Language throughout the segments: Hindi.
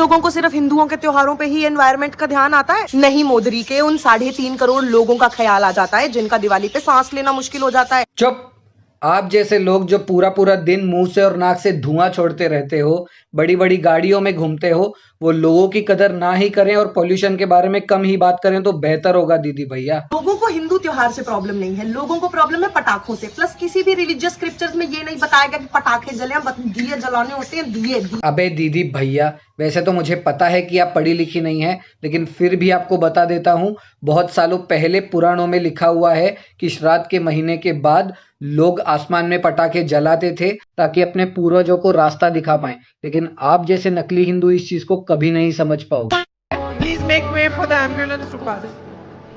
लोगों को सिर्फ हिंदुओं के त्योहारों पे ही एनवायरनमेंट का ध्यान आता है? नहीं, मोदरी के उन 3.5 करोड़ लोगों का ख्याल आ जाता है जिनका दिवाली पे सांस लेना मुश्किल हो जाता है। चुप। आप जैसे लोग जो पूरा पूरा दिन मुंह से और नाक से धुआं छोड़ते रहते हो, बड़ी बड़ी गाड़ियों में घूमते हो, वो लोगों की कदर ना ही करें और पॉल्यूशन के बारे में कम ही बात करें तो बेहतर होगा दीदी भैया। लोगों को हिंदू त्योहार से प्रॉब्लम नहीं है, लोगों को प्रॉब्लम है पटाखों से। प्लस किसी भी रिलीजियस स्क्रिप्चर्स में ये नहीं बताया गया कि पटाखे जले, दिए जलाने होते हैं, दिए। अबे दीदी भैया, वैसे तो मुझे पता है कि आप पढ़ी लिखी नहीं है, लेकिन फिर भी आपको बता देता हूँ, बहुत सालों पहले पुराणों में लिखा हुआ है कि श्राद्ध के महीने के बाद लोग आसमान में पटाखे जलाते थे ताकि अपने पूर्वजों को रास्ता दिखा पाएं। लेकिन आप जैसे नकली हिंदू इस चीज को कभी नहीं समझ पाओगे। Please make way for the ambulance to pass.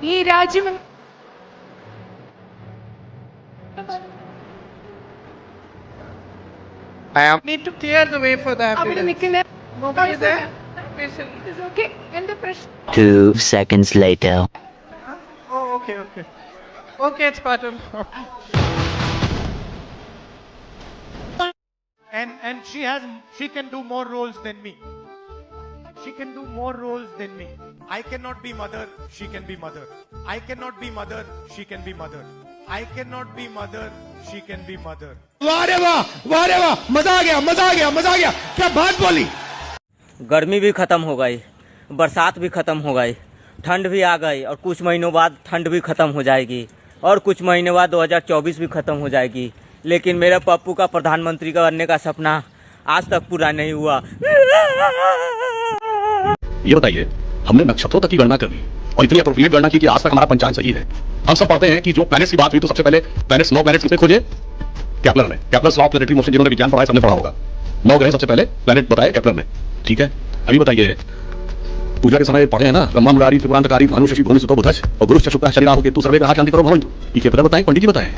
ये राज्य में I need to clear the way for the ambulance. Nobody there. Patient is okay. And the pressure. 2 seconds later. Oh, okay. Okay, it's part of. And she can do more roles than me. She can do more roles than me. I cannot be mother, she can be mother. I cannot be mother, she can be mother. I cannot be mother, she can be mother. वाह रे वाह, मजा आ गया, क्या बात बोली। गर्मी भी खत्म हो गई, बरसात भी खत्म हो गई, ठंड भी आ गई और कुछ महीनों बाद ठंड भी खत्म हो जाएगी और कुछ महीने बाद 2024 भी खत्म हो जाएगी। लेकिन मेरा पप्पू का प्रधानमंत्री का बनने का सपना आज तक पूरा नहीं हुआ। ये बताइए, हमने नक्षत्रों तक की गणना कर ली और इतनी अप्रोप्रिएट गणना की कि आज तक हमारा पंचांग सही है। हम सब पढ़ते हैं कि जो प्लैनेट्स की बात हुई तो सबसे पहले प्लैनेट्स 9 प्लैनेट्स किसने खोजे? केपलर ने। Kepler's law of planetary motion जिन्होंने विज्ञान पढ़ा है सबने पढ़ा होगा। 9 ग्रह सबसे पहले प्लैनेट बताए केपलर ने। ठीक है, अभी बताइए, पूजा के समय पढ़े हैं ना, ब्रह्मा मुरारी त्रिपुरांतकारी भानु शशि भुवन सुतो बुधश्च और गुरु शुक्र शनि राहु केतु सर्वे ग्रहा शांति करो भवन्तु। ये पता बताएं, पंडित जी बताएं।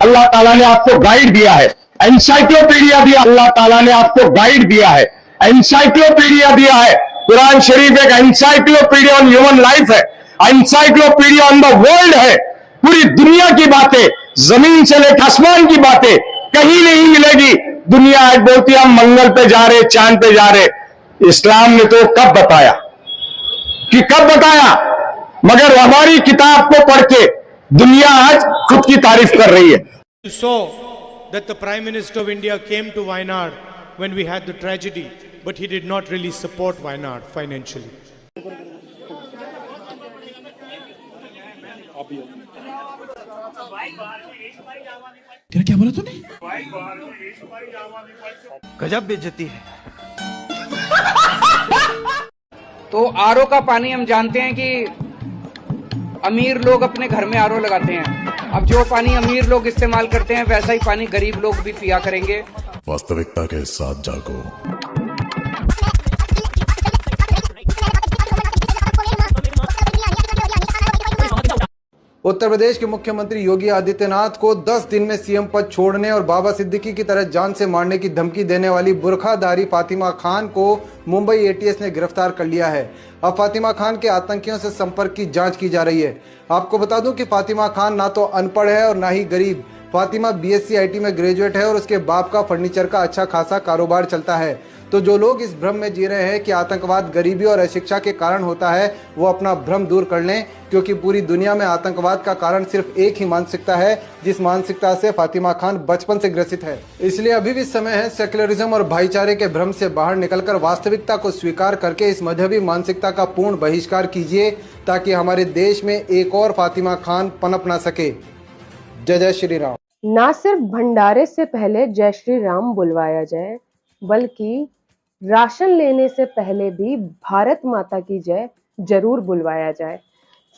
अल्लाह ताला ने आपको गाइड दिया है, एनसाइक्लोपीडिया दिया, अल्लाह ताला ने आपको गाइड दिया है, एनसाइक्लोपीडिया दिया है। कुरान शरीफ एक एनसाइक्लोपीडिया ऑन ह्यूमन लाइफ है, एनसाइक्लोपीडिया ऑन द वर्ल्ड है। पूरी दुनिया की बातें, जमीन से लेकर आसमान की बातें कहीं नहीं मिलेगी। दुनिया आज बोलती है हम मंगल पे जा रहे, चांद पे जा रहे। इस्लाम ने तो कब बताया, मगर हमारी किताब को पढ़ के दुनिया आज खुद की तारीफ कर रही है। You saw that the Prime Minister of India came to Wayanad when we had the tragedy, but he did not really support Wayanad financially. क्या बोला तूने? गजब बेइज्जती है। तो आरओ का पानी हम जानते हैं कि अमीर लोग अपने घर में आरओ लगाते हैं। अब जो पानी अमीर लोग इस्तेमाल करते हैं वैसा ही पानी गरीब लोग भी पिया करेंगे। वास्तविकता के साथ जागो। उत्तर प्रदेश के मुख्यमंत्री योगी आदित्यनाथ को 10 दिन में सीएम पद छोड़ने और बाबा सिद्दीकी की तरह जान से मारने की धमकी देने वाली बुरखाधारी फातिमा खान को मुंबई एटीएस ने गिरफ्तार कर लिया है। अब फातिमा खान के आतंकियों से संपर्क की जांच की जा रही है। आपको बता दूं कि फातिमा खान ना तो अनपढ़ है और ना ही गरीब। फातिमा बीएससी आईटी में ग्रेजुएट है और उसके बाप का फर्नीचर का अच्छा खासा कारोबार चलता है। तो जो लोग इस भ्रम में जी रहे हैं कि आतंकवाद गरीबी और अशिक्षा के कारण होता है, वो अपना भ्रम दूर कर लें, क्योंकि पूरी दुनिया में आतंकवाद का कारण सिर्फ एक ही मानसिकता है, जिस मानसिकता से फातिमा खान बचपन से ग्रसित है। इसलिए अभी भी समय है सेक्युलरिज्म और भाईचारे के भ्रम से बाहर निकलकर वास्तविकता को स्वीकार करके इस मजहबी मानसिकता का पूर्ण बहिष्कार कीजिए, ताकि हमारे देश में एक और फातिमा खान पनप ना सके। जय जय श्री राम। ना सिर्फ भंडारे से पहले जय श्री राम बुलवाया जाए, बल्कि राशन लेने से पहले भी भारत माता की जय जरूर बुलवाया जाए।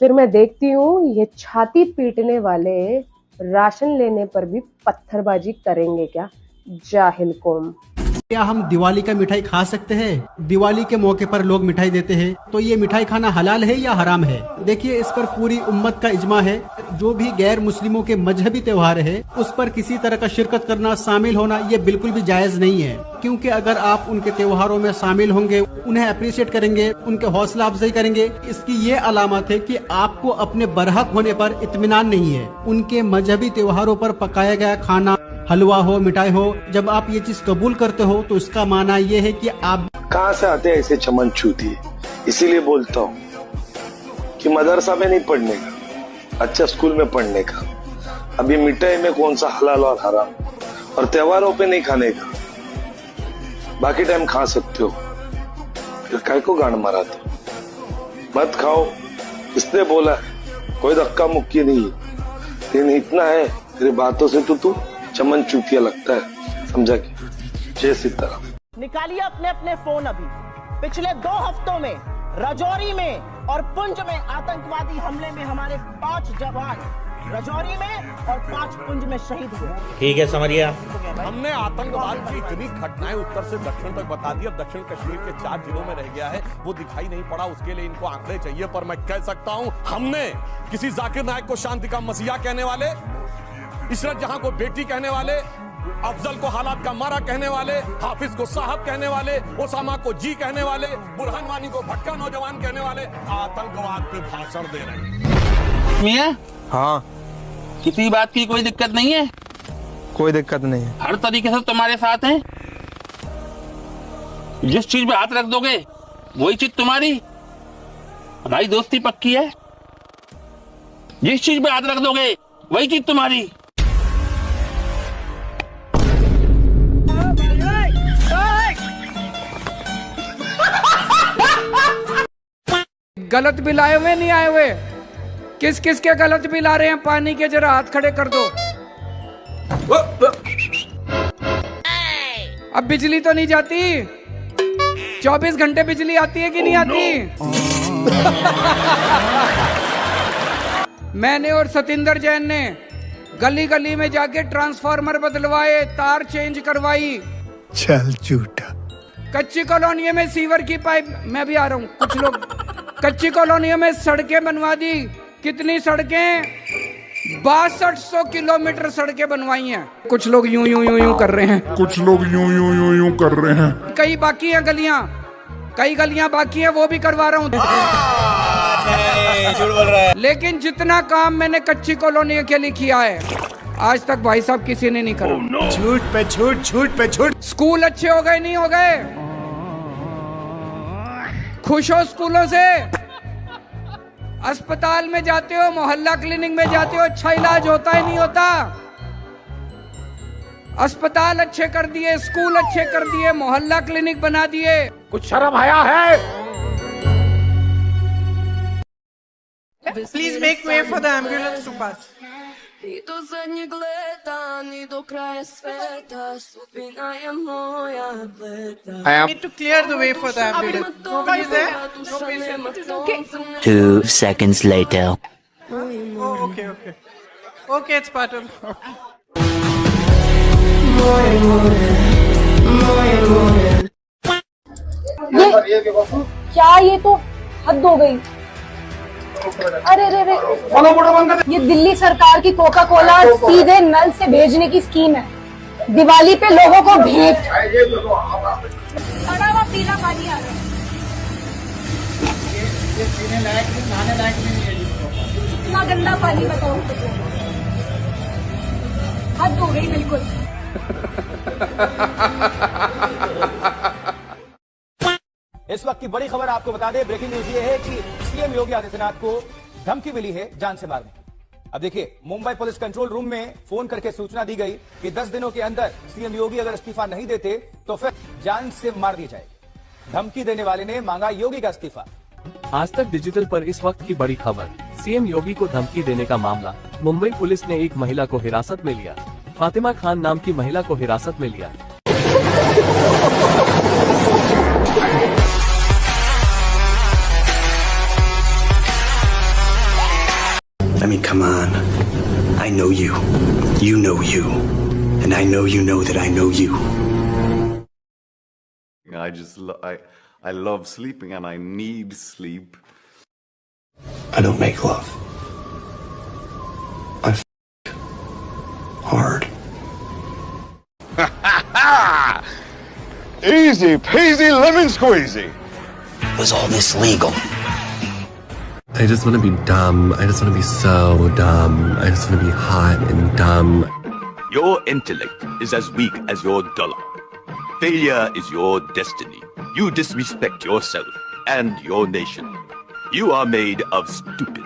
फिर मैं देखती हूँ ये छाती पीटने वाले राशन लेने पर भी पत्थरबाजी करेंगे क्या, जाहिल कौम। क्या हम दिवाली का मिठाई खा सकते हैं? दिवाली के मौके पर लोग मिठाई देते हैं, तो ये मिठाई खाना हलाल है या हराम है? देखिए, इस पर पूरी उम्मत का इजमा है। जो भी गैर मुस्लिमों के मजहबी त्योहार है, उस पर किसी तरह का शिरकत करना, शामिल होना, ये बिल्कुल भी जायज नहीं है। क्योंकि अगर आप उनके त्योहारों में शामिल होंगे, उन्हें अप्रिशिएट करेंगे, उनके हौसला अफजाई करेंगे, इसकी ये अलामत है कि आपको अपने बरहक होने पर इत्मीनान नहीं है। उनके मजहबी त्योहारों पर पकाया गया खाना, हलवा हो, मिठाई हो, जब आप ये चीज कबूल करते हो तो इसका माना ये है कि आप कहाँ से आते हैं ऐसे चमन चूती। इसीलिए बोलता हूँ कि मदरसा में नहीं पढ़ने का, अच्छा स्कूल में पढ़ने का। अभी मिठाई में कौन सा हलाल और हराम, और त्योहारों पे नहीं खाने का, बाकी टाइम खा सकते हो। फिर काय को गांड माराते हो? मत खाओ, किसने बोला है? कोई धक्का मुक्की नहीं है, लेकिन इतना है तेरी बातों से तो तू चमन चूतिया लगता है, समझा क्या? जय सीताराम। निकालिए अपने अपने फोन अभी। पिछले 2 हफ्तों में राजौरी में और पुंछ में आतंकवादी हमले में हमारे 5 जवान राजौरी में और 5 पुंछ में शहीद हुए। ठीक है, समझिए। हमने आतंकवाद की इतनी घटनाएं उत्तर से दक्षिण तक बता दी। अब दक्षिण कश्मीर के 4 जिलों में रह गया है, वो दिखाई नहीं पड़ा। उसके लिए इनको आंकड़े चाहिए, पर मैं कह सकता हूं हमने किसी जाकिर नायक को शांति का मसीहा कहने वाले, इशरत जहां को बेटी कहने वाले, अफजल को हालात का मारा कहने वाले, हाफिज को साहब कहने वाले, ओसामा को जी कहने वाले, बुरहान वानी को भटका नौजवान कहने वाले आतंकवाद पे भाषण दे रहे हैं। मियां, हाँ, किसी बात की कोई दिक्कत नहीं है? कोई दिक्कत नहीं है, हर तरीके से तुम्हारे साथ हैं। जिस चीज पे हाथ रख दोगे वही चीज तुम्हारी। हमारी दोस्ती पक्की है। जिस चीज पे हाथ रख दोगे वही चीज तुम्हारी। गलत बिल आए हुए नहीं आए हुए? किस किस के गलत बिल आ रहे हैं पानी के? जरा हाथ खड़े कर दो। अब बिजली तो नहीं जाती? 24 घंटे बिजली आती है कि नहीं आती? मैंने और सतिंदर जैन ने गली गली में जाके ट्रांसफार्मर बदलवाए, तार चेंज करवाई। चल झूठा। कच्ची कॉलोनियों में सीवर की पाइप, मैं भी आ रहा हूँ, कुछ लोग कच्ची कॉलोनियों में सड़कें बनवा दी। कितनी सड़कें? 6200 किलोमीटर सड़कें बनवाई हैं। कुछ लोग यूं यूं यूं यूं कर रहे हैं, कुछ लोग यूं यूं यूं यूं कर रहे हैं। कई बाकी हैं गलियां, कई गलियां बाकी हैं, वो भी करवा रहा हूँ। लेकिन जितना काम मैंने कच्ची कॉलोनी के लिए किया है आज तक भाई साहब किसी ने नहीं करा। झूठ पे झूठ, झूठ पे झूठ। स्कूल अच्छे हो गए नहीं हो गए? खुश हो स्कूलों से? अस्पताल में जाते हो, मोहल्ला क्लिनिक में जाते हो, अच्छा इलाज होता है नहीं होता? अस्पताल अच्छे कर दिए, स्कूल अच्छे कर दिए, मोहल्ला क्लिनिक बना दिए। कुछ शर्म आया है? Please make way for the ambulance to pass. I do zadnjeg leta, ni do kraja sveta, sudbina je moja bleda. I need to clear the way for the ambulance. Nobody there? No patient. It is okay. 2 seconds later. Oh, okay. Okay, it's part of. ये क्या? ये तो हद हो गई। अरे ये दिल्ली सरकार की कोका कोला सीधे नल से भेजने की स्कीम है। दिवाली पे लोगों को भेंट पड़ा हुआ पीला पानी आ रहा है। ये पीने लायक नहीं, नहाने लायक नहीं है। इतना गंदा पानी बताओ, हद हो गई बिल्कुल। इस वक्त की बड़ी खबर आपको बता दें, ब्रेकिंग न्यूज ये है कि सीएम योगी आदित्यनाथ को धमकी मिली है जान से मारने। अब देखिए, मुंबई पुलिस कंट्रोल रूम में फोन करके सूचना दी गई कि 10 दिनों के अंदर सीएम योगी अगर इस्तीफा नहीं देते तो फिर जान से मार दी जाएगी। धमकी देने वाले ने मांगा योगी का इस्तीफा। आज तक डिजिटल पर इस वक्त की बड़ी खबर, सीएम योगी को धमकी देने का मामला। मुंबई पुलिस ने एक महिला को हिरासत में लिया। फातिमा खान नाम की महिला को हिरासत में लिया। I mean, come on. I know you. You know you. And I know you know that I know you. I love sleeping and I need sleep. I don't make love. I hard. Easy peasy lemon squeezy. Was all this legal? I just want to be dumb. I just want to be so dumb. I just want to be hot and dumb. Your intellect is as weak as your dollar. Failure is your destiny. You disrespect yourself and your nation. You are made of stupid.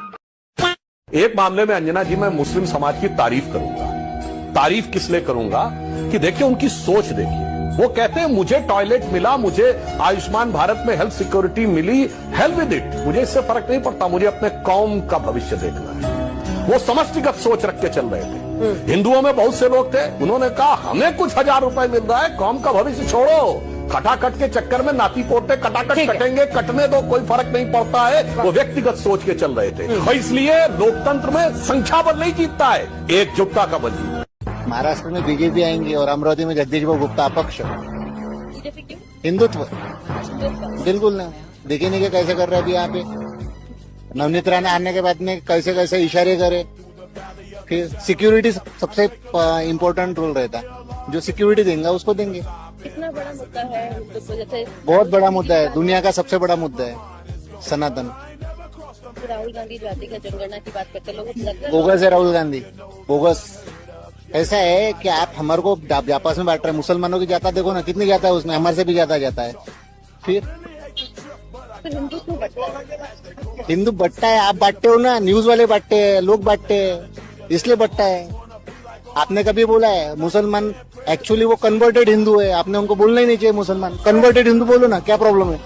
एक मामले में अंजना जी मैं मुस्लिम समाज की तारीफ करूंगा। तारीफ किस लिए करूंगा कि देखिए उनकी सोच देखिए। वो कहते हैं मुझे टॉयलेट मिला, मुझे आयुष्मान भारत में हेल्थ सिक्योरिटी मिली, हेल्प विद इट, मुझे इससे फर्क नहीं पड़ता, मुझे अपने कौम का भविष्य देखना है। वो समष्टिगत सोच रख के चल रहे थे। हिंदुओं में बहुत से लोग थे, उन्होंने कहा हमें कुछ 1000 रुपए मिल रहा है, कौम का भविष्य छोड़ो। खटाखट के चक्कर में नाती पोते कटाकट कटेंगे, कटने दो, कोई फर्क नहीं पड़ता है। वो व्यक्तिगत सोच के चल रहे थे। और इसलिए लोकतंत्र में संख्या बल नहीं जीतता है, एकजुटता का बल जीतता है। महाराष्ट्र में बीजेपी आएंगी और अमरावती में जगदीश बाबू गुप्ता अपक्ष। हिंदुत्व बिल्कुल ना, देखिए नहीं कि कैसे कर रहे अभी यहाँ पे। नवनीत राणा आने के बाद में कैसे कैसे इशारे करे। फिर सिक्योरिटी सबसे इम्पोर्टेंट रोल रहता, जो सिक्योरिटी देंगे उसको देंगे। कितना बड़ा मुद्दा है हिंदुत्व, जैसे बहुत बड़ा मुद्दा है, दुनिया का सबसे बड़ा मुद्दा है सनातन। राहुल गांधी जातिगत जनगणना की बात करते लोग, बोगस है राहुल गांधी, बोगस। ऐसा है कि आप हमारे को आपस में बांट रहे हैं। मुसलमानों की जाता देखो ना, कितनी जाता है उसमें, हमारे से भी ज्यादा जाता है। फिर हिंदू बट्टा है, आप बांटते हो ना, न्यूज वाले बांटते हैं, लोग बांटते हैं, इसलिए बट्टा है। आपने कभी बोला है मुसलमान एक्चुअली वो कन्वर्टेड हिंदू है, आपने उनको बोलना ही नहीं चाहिए मुसलमान। कन्वर्टेड हिंदू बोलो ना, क्या प्रॉब्लम है?